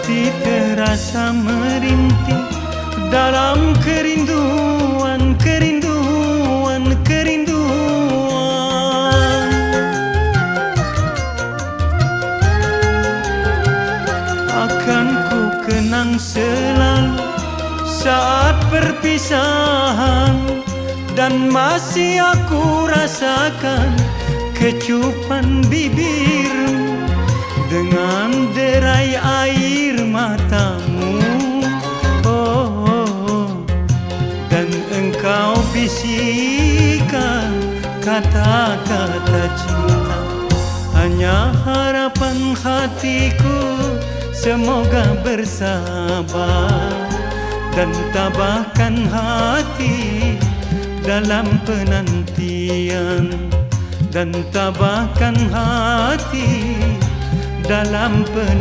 hati terasa merintih dalam kerinduan, kerinduan, kerinduan. Akan ku kenang selalu saat perpisahan, dan masih aku rasakan kecupan bibirmu dengan derai air matamu. Oh, oh, oh. Dan engkau bisikan kata-kata cinta. Hanya harapan hatiku semoga bersabar dan tabahkan hati dalam penantian, dan tabahkan hati dalam penantian.